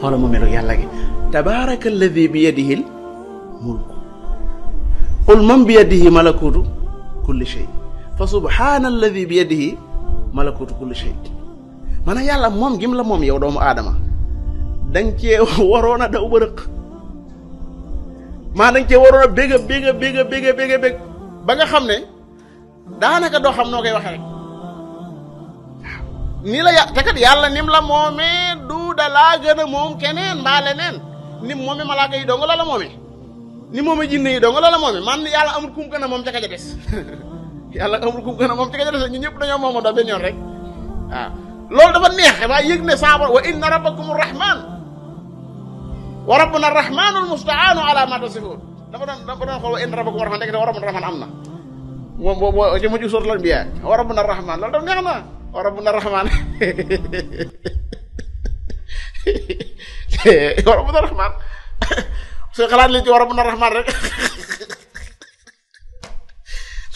xoolal mu melu yàlla gi tabaraka alladi bi yadihi l mulku qul man bi yadihi malakutu kulli shay fa subhana alladi bi yadihi malakutu kulli shay maanaam yàlla moom gim la moom yow doomu aadama danga cee waroon a daw ba rëq maa danga cee waroon a bég ba nga xam ne daanaka doo xam noo koy waxee rek waaw nii la te kat yàlla nim la moomee du da laa gën a moom keneen mbaa leneen nim moomee malaaka yi dong la la moomee ni moomee jinne yi dong la la moomee man yàlla amul kum gën a moom ca ka ja des yàlla amul kum gën a moom ca ka ja des ñun ñëpp dañoo moomoo doo benn yoon rek waaw loolu dafa neex waaye yëg ne saaba wa inna rabbakum rahman wa rabbuna rahmanul mustaanu ala ma tasifun dafa doon xool wa inna rabbakum rahman dégg wa rabbuna rahman am na moom boo ci mujj suuratul anbiya wa rabbuna rahman loolu dafa neex na wa rabbuna rahman wa rabbuna rahman soo xalaat li ci wa rabbuna rahman rek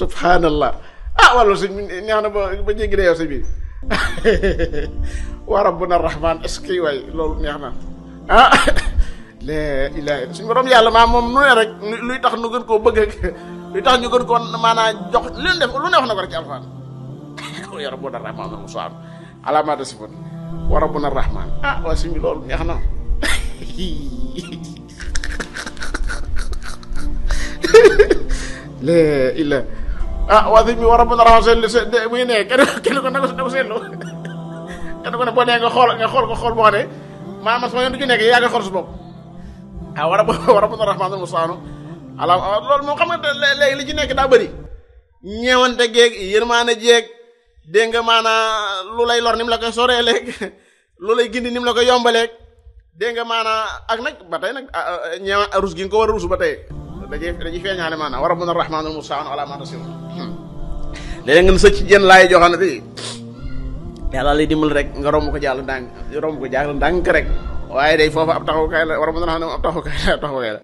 subhanallah wala suñ neex na ba jéggi de yow si biir wa rabbuna rahman est-ce que waay loolu neex na la ilaha suñu borom yàlla maa moom nu ne rek luy tax nu gën koo bëgg ak luy tax ñu gën koo maanaam jox lu ne wax na ko rek ci alfaan ya rabbuna rahman al-mustaan ala ma tasifun wa rabbuna rahman waa suñu loolu neex na la ilaha waa sëñ bi wa rabbuna rahman seetlu muy ne kenn ko na ko seetlu kenn ko ne boo nee nga xool ko xool boo xam ne maanaam sama yoon du ci nekk yaa ngi xool su bopp wa rabbuna rahman al-mustaan ala loolu moom xam nga léegi li ci nekk daa bëri ñeewante geeg yërmaane jeeg dégg nga maanaa lu lay lor ni mu la koy soree léeg lu lay gindi ni mu la koy yombaleeg dégg nga maanaa ak nag ba tey nag ñeewa rus gi nga ko war a rus ba tey dañuy feeñaale maanaam wa rabbuna rahmanul mustaan ala ma tasifun léeg nga sëcc jën laay joxane bi yàlla lay dimbal rek nga romb ko jàll ndànk rek waaye day foofu ab taxawukaay la war a mën a xam ne ab taxawukaay la